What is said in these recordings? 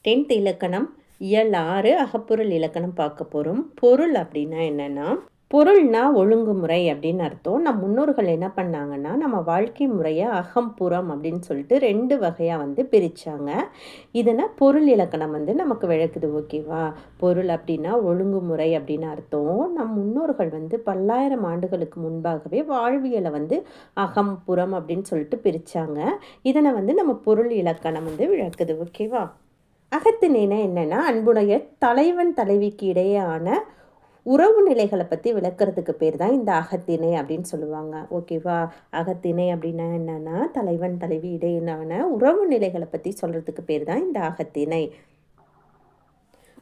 10th இலக்கணம் இயல் 6 அகப்பொருள் இலக்கணம் பார்க்க போகிறோம். பொருள் அப்படின்னா என்னென்னா, பொருள்னா ஒழுங்குமுறை அப்படின்னு அர்த்தம். நம் முன்னோர்கள் என்ன பண்ணாங்கன்னா, நம்ம வாழ்க்கை முறையை அகம் புறம் அப்படின்னு சொல்லிட்டு 2 வகையாக வந்து பிரித்தாங்க. இதுனா பொருள் இலக்கணம் வந்து நமக்கு விளக்குது. ஓகேவா? பொருள் அப்படின்னா ஒழுங்குமுறை அப்படின்னு அர்த்தம். நம் முன்னோர்கள் வந்து பல்லாயிரம் ஆண்டுகளுக்கு முன்பாகவே வாழ்வியலை வந்து அகம் புறம் அப்படின்னு சொல்லிட்டு பிரித்தாங்க. இதனை வந்து நம்ம பொருள் இலக்கணம் வந்து விளக்குது. ஓகேவா? அகத்திணைனா என்னென்னா, அன்புடைய தலைவன் தலைவிக்கு இடையேயான உறவு நிலைகளை பற்றி விளக்குறதுக்கு பேர் தான் இந்த அகத்திணை அப்படின்னு சொல்லுவாங்க. ஓகேவா? அகத்திணை அப்படின்னா என்னென்னா, தலைவன் தலைவி இடையிலான உறவு நிலைகளை பற்றி சொல்கிறதுக்கு பேர் தான் இந்த அகத்திணை.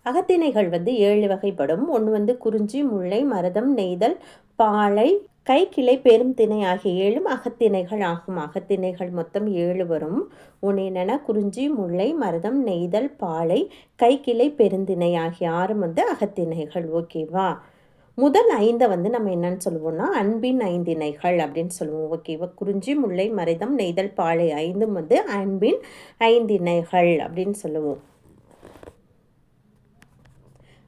அகத்திணைகள் வந்து 7 வகைப்படும். ஒன்று வந்து குறிஞ்சி, முல்லை, மருதம், நெய்தல், பாலை, கை, கிளை, பெரும் திணை ஆகிய 7ம் அகத்திணைகள் ஆகும். அகத்திணைகள் மொத்தம் 7 வரும். ஒன்று என்னென்னா, குறிஞ்சி, முல்லை, மருதம், நெய்தல், பாலை, கை, கிளை, பெருந்திணை ஆகிய 6ம் வந்து அகத்திணைகள். ஓகேவா? முதல் 5 வந்து நம்ம என்னன்னு சொல்லுவோம்னா, அன்பின் ஐந்திணைகள் அப்படின்னு சொல்லுவோம். ஓகேவா? குறிஞ்சி, முல்லை, மருதம், நெய்தல், பாலை 5ம் வந்து அன்பின் ஐந்திணைகள் அப்படின்னு சொல்லுவோம்.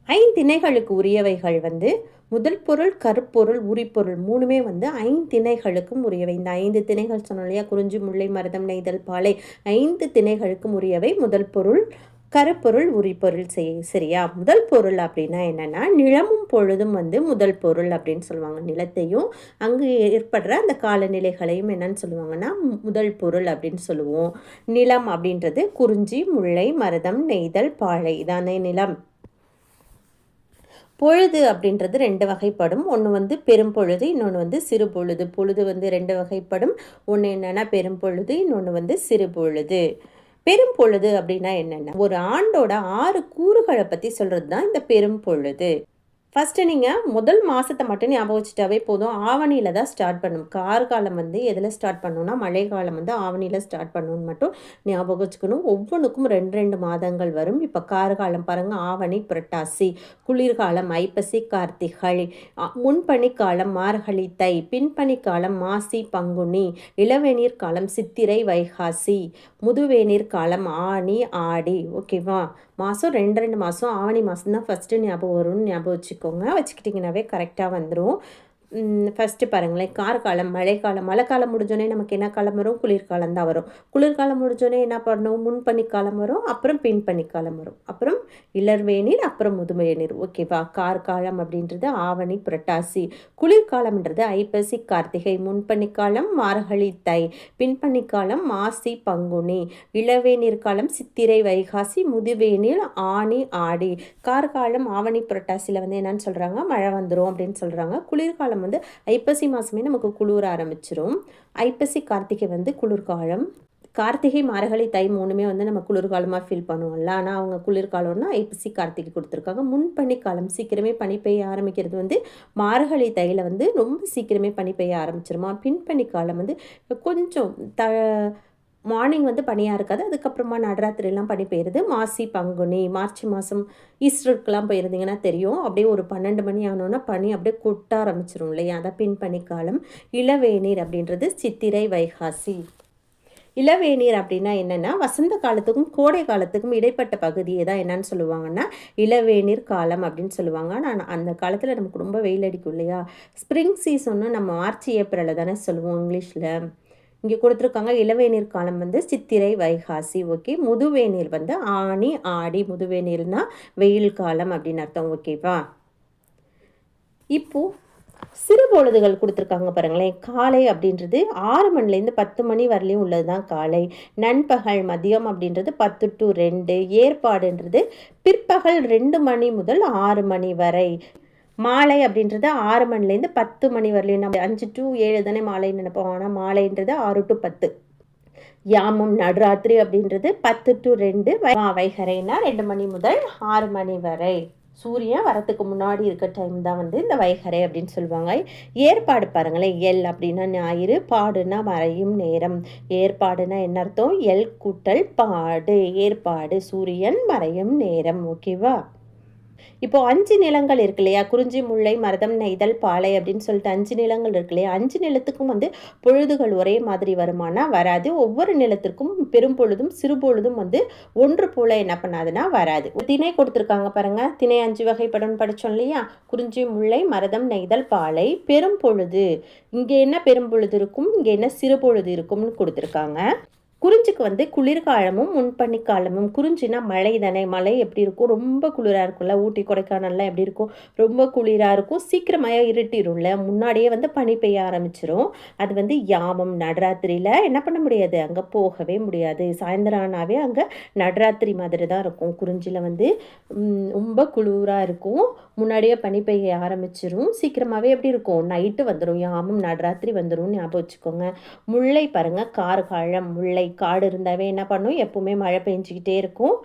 ஐந்திணைகளுக்கு உரியவைகள் வந்து முதல் பொருள், கருப்பொருள், உரிப்பொருள் 3மே வந்து 5 திணைகளுக்கும் உரியவை. இந்த 5 திணைகள் சொன்னோம் இல்லையா? குறிஞ்சி, முல்லை, மருதம், நெய்தல், பாலை 5 திணைகளுக்கும் உரியவை முதல் பொருள், கருப்பொருள், உரிப்பொருள். சரியா? முதல் பொருள் அப்படின்னா என்னென்னா, நிலமும் பொழுதும் வந்து முதல் பொருள் அப்படின்னு சொல்லுவாங்க. நிலத்தையும் அங்கு ஏற்படுற அந்த காலநிலைகளையும் என்னன்னு சொல்லுவாங்கன்னா முதல் பொருள் அப்படின்னு சொல்லுவோம். நிலம் அப்படின்றது குறிஞ்சி, முல்லை, மருதம், நெய்தல், பாலை இதானே நிலம். பொழுது அப்படின்றது 2 வகைப்படும். ஒன்று வந்து பெரும்பொழுது, இன்னொன்று வந்து சிறு பொழுது. பொழுது வந்து 2 வகைப்படும். ஒன்று என்னென்னா பெரும்பொழுது, இன்னொன்று வந்து சிறு பொழுது. பெரும்பொழுது அப்படின்னா என்னென்னா, ஒரு ஆண்டோட 6 கூறுகளை பற்றி சொல்கிறது தான் இந்த பெரும்பொழுது. ஃபஸ்ட்டு நீங்கள் முதல் மாதத்தை மட்டும் ஞாபகம் வச்சுட்டாவே போதும். ஆவணியில் தான் ஸ்டார்ட் பண்ணும். கார்காலம் வந்து எதில் ஸ்டார்ட் பண்ணணும்னா, மழை காலம் வந்து ஆவணியில் ஸ்டார்ட் பண்ணணும்னு மட்டும் ஞாபகம் வச்சுக்கணும். ஒவ்வொன்றுக்கும் 2 மாதங்கள் வரும். இப்போ கார்காலம் பாருங்கள், ஆவணி, புரட்டாசி. குளிர்காலம் ஐப்பசி, கார்த்திகை. முன்பனிக்காலம் மார்கழி, தை. பின்பனிக்காலம் மாசி, பங்குனி. இளவேநீர் காலம் சித்திரை, வைகாசி. முதுவேநீர் காலம் ஆனி, ஆடி. ஓகேவா? மாதம் 2 மாதம். ஆவணி மாதம் தான் ஃபஸ்ட்டு ஞாபகம் வரும்னு ஞாபகம் வச்சுக்கிட்டிங்கனாவே கரெக்டாக வந்துடும். ஃபஸ்ட்டு பாருங்களேன், கார்காலம் மழைக்காலம். மழைக்காலம் முடிஞ்சோடனே நமக்கு என்ன காலம் வரும்? குளிர்காலம் தான் வரும். குளிர்காலம் முடிஞ்சோடனே என்ன பண்ணணும்? முன்பனிக்காலம் வரும், அப்புறம் பின்பனிக்காலம் வரும், அப்புறம் இளர்வேநீர், அப்புறம் முதுமையநீர். ஓகேவா? கார்காலம் அப்படின்றது ஆவணி, புரட்டாசி. குளிர்காலம்ன்றது ஐப்பசி, கார்த்திகை. முன்பனிக்காலம் மார்கழி, தை. பின்பனிக்காலம் மாசி, பங்குனி. இளவேநீர் காலம் சித்திரை, வைகாசி. முதுவேநீர் ஆனி, ஆடி. கார்காலம் ஆவணி, புரட்டாசியில் வந்து என்னன்னு சொல்கிறாங்க? மழை வந்துடும் அப்படின்னு சொல்கிறாங்க. குளிர்காலம் வந்து ஐப்பசி மாதமே நமக்கு குளிர ஆரம்பிச்சிரும். ஐப்பசி, கார்த்திகை வந்து குளிர்காலம். கார்த்திகை, மார்கழி, தை 3மே வந்து நம்ம குளிர்காலமாக ஃபீல் பண்ணுவோம்ல. ஆனால் அவங்க குளிர்காலம்னா ஐப்பசி, கார்த்திகை கொடுத்துருக்காங்க. முன்பனிக்காலம் சீக்கிரமே பனி பெய்ய ஆரம்பிக்கிறது வந்து மார்கழி, தையில் வந்து ரொம்ப சீக்கிரமே பனி பெய்ய ஆரம்பிச்சிருமா. பின்பனிக்காலம் வந்து கொஞ்சம் மார்னிங் வந்து பனியாக இருக்காது, அதுக்கப்புறமா நடராத்திரிலாம் பனி பெய்யுறது மாசி, பங்குனி. மார்ச் மாதம் ஈஸ்டருக்கெலாம் போயிருந்தீங்கன்னா தெரியும், அப்படியே ஒரு 12 மணி ஆனோன்னா பனி அப்படியே கொட்ட ஆரம்பிச்சிரும் இல்லையா? அதான் பின்பனிக்காலம். இளவேநீர் அப்படின்றது சித்திரை, வைகாசி. இளவேநீர் அப்படின்னா என்னென்னா, வசந்த காலத்துக்கும் கோடை காலத்துக்கும் இடைப்பட்ட பகுதியை தான் என்னன்னு சொல்லுவாங்கன்னா இளவேநீர் காலம் அப்படின்னு சொல்லுவாங்க. ஆனால் அந்த காலத்தில் நமக்கு ரொம்ப வெயில் அடிக்கும் இல்லையா? ஸ்ப்ரிங் சீசன்னு நம்ம மார்ச், ஏப்ரலில் தானே சொல்லுவோம் இங்கிலீஷில். இங்கே கொடுத்துருக்காங்க இளவேநீர் காலம் வந்து சித்திரை, வைகாசி. ஓகே. முதுவேநீர் வந்து ஆனி, ஆடி. முதுவேநீர்னா வெயில் காலம் அப்படின்னு அர்த்தம். ஓகேவா? இப்போது சிறு பொழுதுகள் கொடுத்துருக்காங்க பாருங்களேன். காலை அப்படின்றது 6 மணிலேருந்து 10 மணி வரலையும் உள்ளது தான் காலை. நண்பகல் மதியம் அப்படின்றது 10 to 2. ஏற்பாடுன்றது பிற்பகல் 2 மணி முதல் 6 மணி வரை. மாலை அப்படின்றது 6 மணிலேருந்து 10 மணி வரலையும். நம்ம 5 to 7 தானே மாலைன்னு நினைப்போம். ஆனால் மாலைன்றது 6 to 10. யாமம் நடுராத்திரி அப்படின்றது 10 to 2. வைகரைனா 2 மணி முதல் 6 மணி வரை. சூரியன் வரத்துக்கு முன்னாடி இருக்க டைம் தான் வந்து இந்த வைகரை அப்படின்னு சொல்லுவாங்க. ஏற்பாடு பாருங்களேன். எல் அப்படின்னா ஞாயிறு, பாடுனா மறையும் நேரம். ஏற்பாடுனா என்ன அர்த்தம்? எல் கூட்டல் பாடு. ஏற்பாடு சூரியன் மறையும் நேரம். ஓகேவா? இப்போ 5 நிலங்கள் இருக்கு இல்லையா? குறிஞ்சி, முல்லை, மருதம், நெய்தல், பாலை அப்படின்னு சொல்லிட்டு 5 நிலங்கள் இருக்கு இல்லையா? 5 நிலத்துக்கும் வந்து பொழுதுகள் ஒரே மாதிரி வருமானா? வராது. ஒவ்வொரு நிலத்திற்கும் பெரும்பொழுதும், சிறுபொழுதும் வந்து ஒன்று போல என்ன பண்ணாதுன்னா வராது. திணை கொடுத்துருக்காங்க பாருங்க. திணை 5 வகைப்படும்னு படிச்சோம் இல்லையா? குறிஞ்சி, முல்லை, மருதம், நெய்தல், பாலை. பெரும்பொழுது. இங்க என்ன பெரும்பொழுது இருக்கும்? இங்க என்ன சிறுபொழுது இருக்கும்னு கொடுத்துருக்காங்க. குறிஞ்சிக்கு வந்து குளிர்காலமும் முன்பனிக்காலமும். குறிஞ்சினா மழை தானே. மழை எப்படி இருக்கும்? ரொம்ப குளிராக இருக்கும்ல. ஊட்டி கொடைக்கானல்லாம் எப்படி இருக்கும்? ரொம்ப குளிராக இருக்கும். சீக்கிரமாக இருட்டிடும்ல. முன்னாடியே வந்து பனி பெய்ய ஆரம்பிச்சிரும். அது வந்து யாமம் நடுராத்திரியில் என்ன பண்ண முடியாது, அங்கே போகவே முடியாது. சாயந்தரம் ஆனாவே அங்கே நடுராத்திரி மாதிரி தான் இருக்கும். குறிஞ்சியில் வந்து ரொம்ப குளிராக இருக்கும். முன்னாடியே பனி பெய்ய ஆரம்பிச்சிரும். சீக்கிரமாகவே எப்படி இருக்கும், நைட்டு வந்துடும். யாமம் நடுராத்திரி வந்துடும், ஞாபகம் வச்சுக்கோங்க. முல்லை பாருங்க, கார்காலம். முல்லை காடு இருந்தாவே என்ன பண்ணும், எப்பவுமே மழை பெஞ்சிக்கிட்டே இருக்கும்.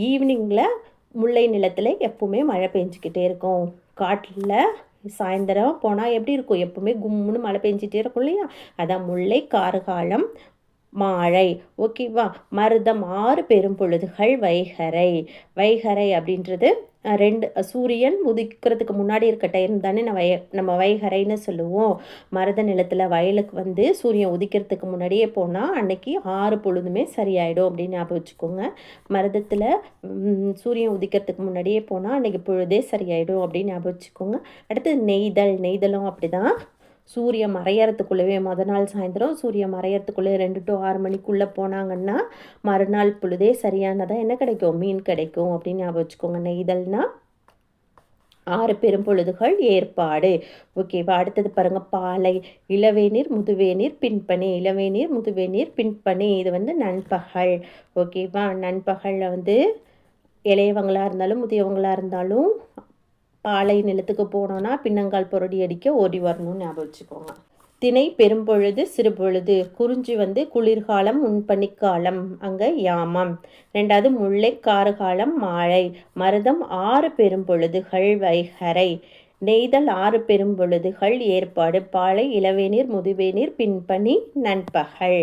ஈவினிங்கில் முல்லை நிலத்தில் எப்பவுமே மழை பெஞ்சிக்கிட்டே இருக்கும். காட்டில் சாயந்தரம் போனால் எப்படி இருக்கும், எப்பவுமே கும்முன்னு மழை பெஞ்சிட்டே இருக்கும் இல்லையா? அதான் முல்லை கார்காலம் மாழை. ஓகேவா? மருதம் 6 பெரும் பொழுதுகள் வைகறை. வைகறை அப்படின்றது 2 சூரியன் உதிக்கிறதுக்கு முன்னாடி இருக்க டைம் தானே நம்ம வைகறைன்னு சொல்லுவோம். மருத நிலத்தில் வயலுக்கு வந்து சூரியன் உதிக்கிறதுக்கு முன்னாடியே போனால் அன்னைக்கு 6 பொழுதுமே சரியாயிடும் அப்படின்னு ஞாபகம் வச்சுக்கோங்க. மருதத்தில் சூரியன் உதிக்கிறதுக்கு முன்னாடியே போனால் அன்னைக்கு பொழுதே சரியாயிடும் அப்படின்னு ஞாபகம் வச்சுக்கோங்க. அடுத்து நெய்தல். நெய்தலும் அப்படிதான். சூரியன் மறையறதுக்குள்ளவே நாள் சாயந்தரம் சூரியன் மறையறதுக்குள்ளே 2 to 6 மணிக்குள்ளே போனாங்கன்னா மறுநாள் பொழுதே சரியானதாக என்ன கிடைக்கும், மீன் கிடைக்கும் அப்படின்னு ஞாபகம் வச்சுக்கோங்க. நெய்தல்னா 6 பெரும்பொழுதுகள் ஏற்பாடு. ஓகேவா? அடுத்தது பாருங்க, பாலை. இளவேநீர், முதுவேநீர், பின்பனி. இளவேநீர், முதுவேநீர், பின்பனி. இது வந்து நண்பகல். ஓகேவா? நண்பகலில் வந்து இளையவங்களாக இருந்தாலும் முதியவங்களாக இருந்தாலும் பாலை நிலத்துக்கு போனோன்னா பின்னங்கால் பொருடி அடிக்க ஓடி வரணும்னு ஞாபகம் வச்சுக்கோங்க. திணை பெரும்பொழுது சிறுபொழுது. குறிஞ்சி வந்து குளிர்காலம் முன்பனிக்காலம், அங்கே யாமம். 2வது முல்லை கார்காலம் மாழை. மருதம் 6 பெரும்பொழுதுகள் வைகறை. நெய்தல் 6 பெரும்பொழுதுகள் ஏற்பாடு. பாலை இளவேநீர், முதுவேநீர், பின்பனி, நண்பகல்.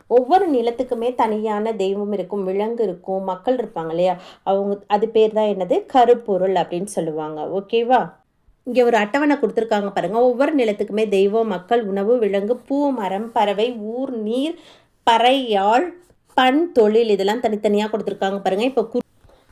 ஒவ்வொரு நிலத்துக்குமே தனியான தெய்வம் இருக்கும், விலங்கு இருக்கும், மக்கள் இருப்பாங்க இல்லையா? அவங்க அது பேர் தான் என்னது, கருப்பொருள் அப்படின்னு சொல்லுவாங்க. ஓகேவா? இங்கே ஒரு அட்டவணை கொடுத்துருக்காங்க பாருங்க. ஒவ்வொரு நிலத்துக்குமே தெய்வம், மக்கள், உணவு, விலங்கு, பூ, மரம், பறவை, ஊர், நீர், பறை, யாழ், பண், தொழில் இதெல்லாம் தனித்தனியாக கொடுத்துருக்காங்க பாருங்க. இப்போ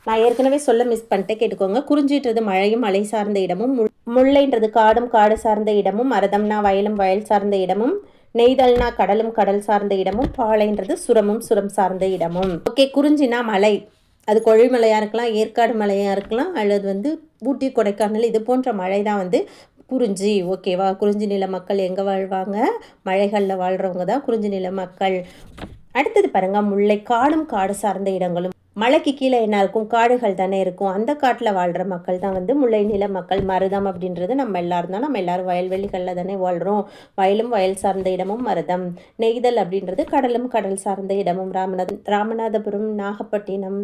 நான் ஏற்கனவே சொல்ல மிஸ் பண்ணிட்டேன், கேட்டுக்கோங்க. குறிஞ்சின்றது மழையும் மலை சார்ந்த இடமும், முல்லைன்றது காடும் காடு சார்ந்த இடமும், மருதம்னா வயலும் வயல் சார்ந்த இடமும், நெய்தல்னா கடலும் கடல் சார்ந்த இடமும், பாலைன்றது சுரமும் சுரம் சார்ந்த இடமும். ஓகே, குறிஞ்சினா மலை. அது கொழிமலையாக இருக்கலாம், ஏற்காடு மலையாக இருக்கலாம், அல்லது வந்து ஊட்டி கொடைக்கானல் இது போன்ற மலை தான் வந்து குறிஞ்சி. ஓகேவா? குறிஞ்சி நில மக்கள் எங்கே வாழ்வாங்க, மலைகளில் வாழ்கிறவங்க தான் குறிஞ்சி நில மக்கள். அடுத்தது பாருங்க, முல்லை. காடும் காடு சார்ந்த இடங்களும். மலைக்கு கீழே என்ன இருக்கும், காடுகள் தானே இருக்கும். அந்த காட்டில் வாழ்கிற மக்கள் தான் வந்து முல்லை நில மக்கள். மருதம் அப்படின்றது நம்ம எல்லாரும் தான். நம்ம எல்லாரும் வயல்வெளிகளில் தானே வாழ்கிறோம். வயலும் வயல் சார்ந்த இடமும் மருதம். நெய்தல் அப்படின்றது கடலும் கடல் சார்ந்த இடமும். ராமநாதபுரம், நாகப்பட்டினம்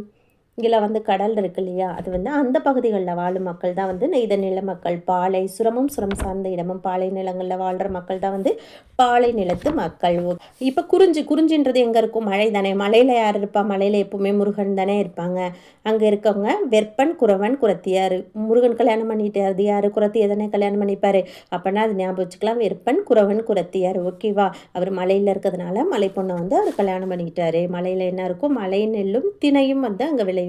இங்கே வந்து கடல் இருக்கு இல்லையா? அது வந்து அந்த பகுதிகளில் வாழும் மக்கள் தான் வந்து நெய்த நில மக்கள். பாலை சுரமும் சுரம் சார்ந்த இடமும், பாலை நிலங்களில் வாழ்கிற மக்கள் தான் வந்து பாலை நிலத்து மக்கள். இப்போ குறிஞ்சின்றது எங்கே இருக்கும், மலை தானே. மலையில் யார் இருப்பா, மலையில் எப்பவுமே முருகன் தானே இருப்பாங்க. அங்கே இருக்கவங்க வெப்பன், குறவன், குறத்தியார். முருகன் கல்யாணம் பண்ணிட்டார், அது யார், குறத்தியை தானே கல்யாணம் பண்ணிப்பார். அப்போனா அது ஞாபகம் வச்சுக்கலாம், வெப்பன், குறவன், குறத்தியார். ஓகேவா? அவர் மலையில் இருக்கிறதுனால மலை பொண்ணை வந்து அவர் கல்யாணம் பண்ணிக்கிட்டாரு. மலையில் என்ன இருக்கும், மலை நெல்லும் திணையும் வந்து அங்கே விளையும்.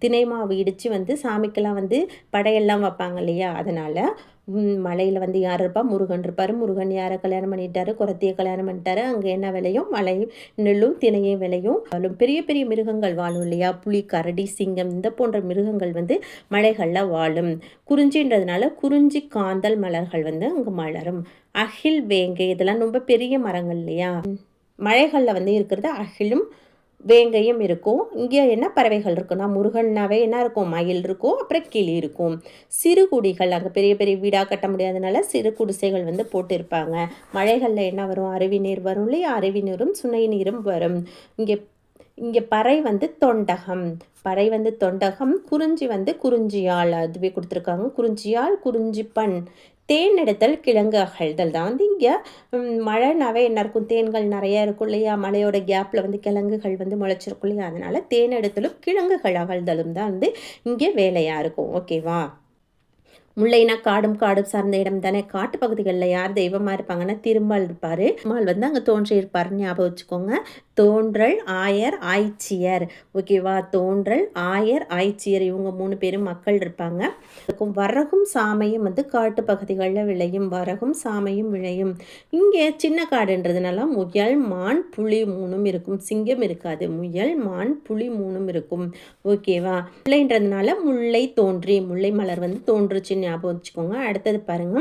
திணை மாவு இடித்து வந்து சாமிக்கெல்லாம் வந்து படையெல்லாம் வைப்பாங்க இல்லையா? அதனால் மலையில் வந்து யார் இருப்பா, முருகன் இருப்பார். முருகன் யாரை கல்யாணம் பண்ணிட்டாரு, குறத்தியை கல்யாணம் பண்ணிட்டாரு. அங்கே என்ன விளையும், மலை நெல்லும் திணையும் விளையும். வாழும் பெரிய பெரிய மிருகங்கள் வாழும் இல்லையா? புலி, கரடி, சிங்கம் இந்த போன்ற மிருகங்கள் வந்து மலைகளில் வாழும். குறிஞ்சின்றதுனால குறிஞ்சி காந்தல் மலர்கள் வந்து அங்கே மலரும். அகில், வேங்கை இதெல்லாம் ரொம்ப பெரிய மரங்கள் இல்லையா? மலைகளில் வந்து இருக்கிறது அகிலும் வேங்கையும் இருக்கும். இங்கே என்ன பறவைகள் இருக்குன்னா, முருகன்னாவே என்ன இருக்கும், மயில் இருக்கும், அப்புறம் கிளி இருக்கும். சிறு குடிகள், அங்கே பெரிய பெரிய வீடாக கட்ட முடியாதனால சிறு குடிசைகள் வந்து போட்டிருப்பாங்க. மழைகளில் என்ன வரும், அருவி நீர் வரும் இல்லையா? அருவி நீரும் சுனை நீரும் வரும். இங்கே பறை வந்து தொண்டகம். பறை வந்து தொண்டகம். குறிஞ்சி வந்து குறிஞ்சியால், அதுவே கொடுத்துருக்காங்க. குறிஞ்சியால், குறிஞ்சிப்பண். தேன் எடுத்தல் கிழங்கு அகழ்தல் தான் வந்து இங்கே மழைனாவே என்ன இருக்கும், தேன்கள் நிறையா இருக்கும் இல்லையா, மழையோட கேப்பில் வந்து கிழங்குகள் வந்து முளைச்சிருக்கும் இல்லையா, அதனால் தேன் எடுத்தலும் கிழங்குகள் அகழ்தலும் தான் வந்து இங்கே வேலையாக இருக்கும். ஓகேவா. முல்லைனா காடும் சார்ந்த இடம் தானே. காட்டு பகுதிகளில் யார் தெய்வமாக இருப்பாங்கன்னா திருமால் இருப்பார். திருமால் வந்து அங்கே தோன்றியிருப்பார், ஞாபகம் வச்சுக்கோங்க. தோன்றல், ஆயர், ஆய்ச்சியர். ஓகேவா. தோன்றல், ஆயர், ஆய்ச்சியர் இவங்க 3 பேரும் மக்கள் இருப்பாங்க. வரகும் சாமையும் வந்து காட்டு பகுதிகளில் விளையும். வரகும் சாமையும் விளையும். இங்கே சின்ன காடுன்றதுனால முயல், மான், புலி 3ம் இருக்கும். சிங்கம் இருக்காது. முயல், மான், புலி 3ம் இருக்கும். ஓகேவா. முல்லைன்றதுனால முல்லை தோன்றி, முல்லை மலர் வந்து தோன்றுச்சு ஞாபகம் வச்சுக்கோங்க. அடுத்தது பாருங்க,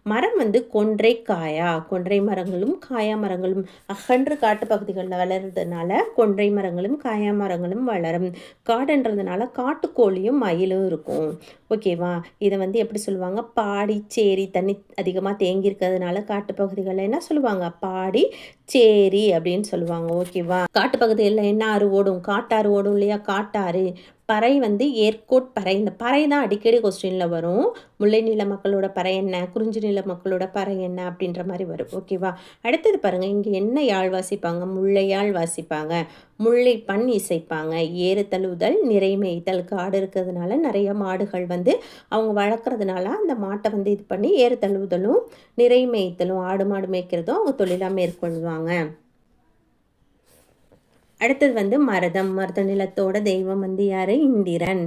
மரம் வந்து கொன்றை காயா. கொன்றை மரங்களும் காயா மரங்களும் அகன்று காட்டு பகுதிகளில் வளர்றதுனால கொன்றை மரங்களும் காயா மரங்களும் வளரும். காடுன்றதுனால காட்டுக்கோழியும் மயிலும் இருக்கும். ஓகேவா. இதை வந்து எப்படி சொல்லுவாங்க, பாடி சேரி தண்ணி அதிகமாக தேங்கி இருக்கிறதுனால காட்டு பகுதிகளில் என்ன சொல்லுவாங்க, பாடி சேரி அப்படின்னு சொல்லுவாங்க. ஓகேவா. காட்டு பகுதிகளில் என்ன ஆறு ஓடும், காட்டாறு ஓடும் இல்லையா, காட்டாறு. பறை வந்து ஏர்கோட் பறை. இந்த பறை தான் அடிக்கடி கொஸ்டினில் வரும். முல்லை நில மக்களோட பறை என்ன, குறிஞ்சி நில மக்களோட பறை என்ன அப்படின்ற மாதிரி வரும். ஓகேவா. அடுத்தது பாருங்கள், இங்கே என்ன யாழ் வாசிப்பாங்க, முல்லையாழ் வாசிப்பாங்க. முல்லை பண் இசைப்பாங்க. ஏறு தழுவுதல், நிறை மேய்த்தல். காடு இருக்கிறதுனால நிறைய மாடுகள் வந்து அவங்க வளர்க்குறதுனால அந்த மாட்டை வந்து இது பண்ணி ஏறு தழுவுதலும் நிறை மேய்த்தலும் ஆடு மாடு மேய்க்கிறதும் அவங்க தொழிலாக மேற்கொள்வாங்க. அடுத்தது வந்து மருதம். மருத நிலத்தோட தெய்வம் வந்து யார், இந்திரன்.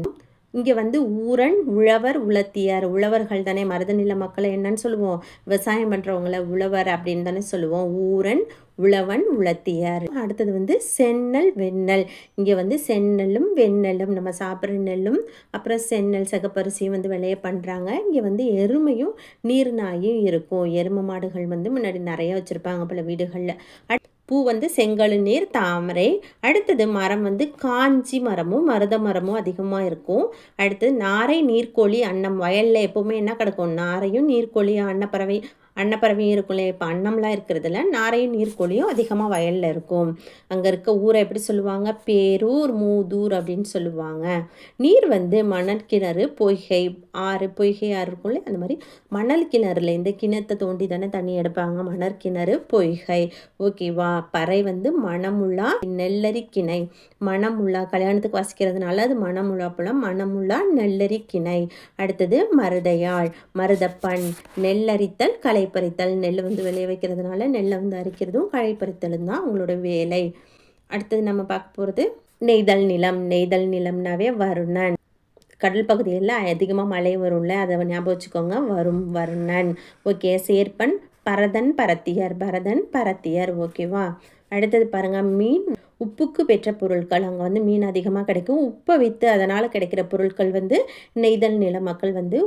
இங்கே வந்து ஊரன், உழவர், உலத்தியார். உழவர்கள் தானே. மருத நில மக்களை என்னன்னு சொல்லுவோம், விவசாயம் பண்ணுறவங்கள உழவர் அப்படின்னு தானே சொல்லுவோம். ஊரன், உழவன், உலத்தியார். அடுத்தது வந்து சென்னல், வெண்ணெல். இங்கே வந்து சென்னலும் வெண்ணெலும் நம்ம சாப்பிட்ற நெல்லும் அப்புறம் சென்னல் சகப்பரிசியும் வந்து விளைய பண்ணுறாங்க. இங்கே வந்து எருமையும் நீர் நாயும் இருக்கும். எருமை மாடுகள் வந்து முன்னாடி நிறைய வச்சுருப்பாங்க பல வீடுகளில். பூ வந்து செங்கழு நீர் தாமரை. அடுத்தது மரம் வந்து காஞ்சி மரமும் மருத மரமும் அதிகமாக இருக்கும். அடுத்தது நாரை, நீர்க்கோழி, அன்னம். வயலில் எப்போவுமே என்ன கிடக்கும், நாரையும் நீர்க்கோழி அன்னப்பறவையும் இருக்கும்ல. இப்போ அன்னம்லாம் இருக்கிறதுல நாரையும் நீர்க்கோழியும் அதிகமாக வயலில் இருக்கும். அங்கே இருக்க ஊரை எப்படி சொல்லுவாங்க, பேரூர், மூதூர் அப்படின்னு சொல்லுவாங்க. நீர் வந்து மணல் கிணறு, பொய்கை ஆறு. பொய்கை ஆறு இருக்கும்ல, அந்த மாதிரி மணல் கிணறுல இந்த கிணத்தை தோண்டி தானே தண்ணி எடுப்பாங்க. மணல் கிணறு, பொய்கை. ஓகேவா. பறை வந்து மணமுள்ளா, நெல்லரி கிணை. மணமுள்ளா கல்யாணத்துக்கு வாசிக்கிறதுனால அது மணமுள்ளா பழம். மணமுள்ளா, நெல்லரி கிணை. அடுத்தது மருதையாள், மருதப்பண். நெல்லரித்தல், களை பறித்தல். நெல் வந்து விளைய வைக்கிறதுனால நெல்லை வந்து அரிக்கிறதும் களை பறித்தலும் தான் அவங்களோட வேலை. அடுத்தது நம்ம பார்க்க போகிறது நெய்தல் நிலம். நெய்தல் நிலம்னாவே வருணன். கடல் பகுதியில் அதிகமாக மழை வரும்ல, அதை ஞாபகம் வச்சுக்கோங்க, வரும் வருணன். ஓகே. சேர்ப்பன், பரதன், பரத்தியர். பரதன், பரத்தியர். ஓகேவா. அடுத்தது பாருங்கள், மீன் உப்புக்கு பெற்ற பொருட்கள். அங்கே வந்து மீன் அதிகமாக கிடைக்கும். உப்பை விற்று அதனால் கிடைக்கிற பொருட்கள் வந்து நெய்தல் நில மக்கள் வந்து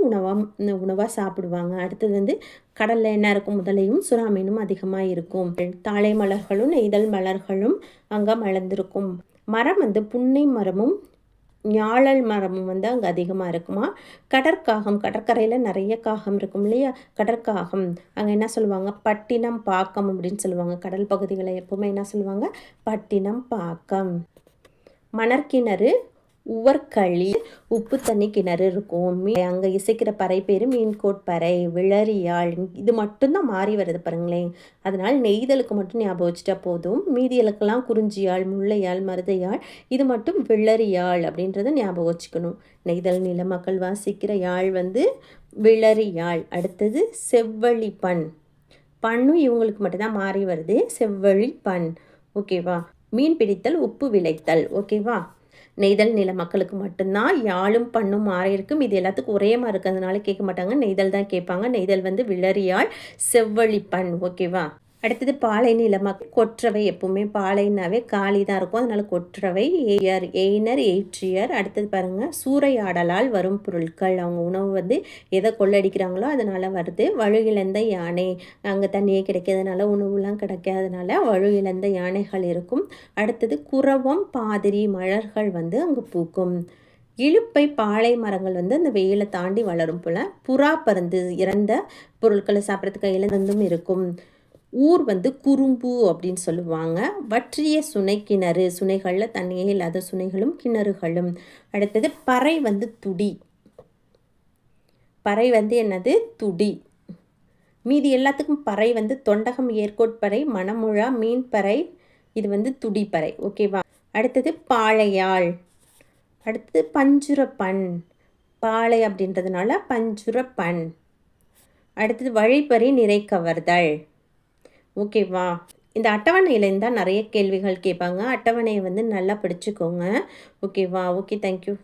உணவாக சாப்பிடுவாங்க. அடுத்தது வந்து கடலில் என்ன இருக்கும், முதலையும் சுறா மீனும் அதிகமாக இருக்கும். தாழை மலர்களும் நெய்தல் மலர்களும் அங்கே மலர்ந்திருக்கும். மரம் வந்து புன்னை மரமும் ஞாழல் மரமும் வந்து அங்கே அதிகமாக இருக்குமா. கடற்காகம். கடற்கரையில் நிறைய காகம் இருக்கும் இல்லையா, கடற்காகம். அங்கே என்ன சொல்லுவாங்க, பட்டினம் பாக்கம் அப்படின்னு சொல்லுவாங்க. கடல் பகுதிகளை எப்போவுமே என்ன சொல்லுவாங்க, பட்டினம் பாக்கம். மணற்கிணறு, உவர்களி, உப்பு தண்ணி கிணறு இருக்கும். அங்கே இசைக்கிற பறை பேர் மீன்கோட் பறை. விளரியாள். இது மட்டும்தான் மாறி வருது பாருங்களேன். அதனால் நெய்தலுக்கு மட்டும் ஞாபகம் வச்சுட்டா போதும். மீதியலுக்கெல்லாம் குறிஞ்சியாள், முல்லையாள், மருதையாள். இது மட்டும் விளரியாள் அப்படின்றத ஞாபகம் வச்சுக்கணும். நெய்தல் நில மக்கள் வாசிக்கிற யாழ் வந்து விளரியாள். அடுத்தது செவ்வழி பண். பண்ணும் இவங்களுக்கு மட்டும்தான் மாறி வருது, செவ்வழி பண். ஓகேவா. மீன் பிடித்தல், உப்பு விளைத்தல். ஓகேவா. நெய்தல் நில மக்களுக்கு மட்டும்தான் யாழும் பண்ணும் மாறி இருக்கும். இது எல்லாத்துக்கும் ஒரே மாதிரி இருக்கிறதுனால கேட்க மாட்டாங்க, நெய்தல் தான் கேட்பாங்க. நெய்தல் வந்து விளரியாள், செவ்வழி பண். ஓகேவா. அடுத்தது பாலை நில மக்கள். கொற்றவை. எப்பவுமே பாலைனாவே காலி தான் இருக்கும், அதனால கொற்றவை. எய்னர், ஏற்றியர். அடுத்தது பாருங்க, சூறையாடலால் வரும் பொருட்கள். அவங்க உணவு வந்து எதை கொள்ளடிக்கிறாங்களோ அதனால வருது. வலு இழந்த யானை. அங்கே தண்ணியே கிடைக்கிறதுனால உணவுலாம் கிடைக்காதனால வலு இழந்த யானைகள் இருக்கும். அடுத்தது குரவம், பாதிரி. மலர்கள் வந்து அங்கே பூக்கும். இழுப்பை, பாலை மரங்கள் வந்து அந்த வெயிலை தாண்டி வளரும் போல. புறா பருந்து. இறந்த பொருட்களை சாப்பிட்றதுக்கு இழந்தும் இருக்கும். ஊர் வந்து குறும்பு அப்படின்னு சொல்லுவாங்க. வற்றிய சுனை கிணறு. சுனைகளில் தண்ணியே இல்லாத சுனைகளும் கிணறுகளும். அடுத்தது பறை வந்து துடி. பறை வந்து என்னது, துடி. மீதி எல்லாத்துக்கும் பறை வந்து தொண்டகம், ஏர்கோட்பறை, மணமுழா, மீன்பறை, இது வந்து துடிப்பறை. ஓகேவா? அடுத்தது பாளையாள், அடுத்தது பஞ்சுரப்பண். பாளை அப்படின்றதுனால பஞ்சுரப்பண். அடுத்தது வழிப்பறி, நிறை கவர்தல். ஓகேவா? இந்த அட்டவணையிலேருந்து தான் நிறைய கேள்விகள் கேட்பாங்க. அட்டவணையை வந்து நல்லா படிச்சுக்கோங்க. ஓகேவா? Okay, thank you.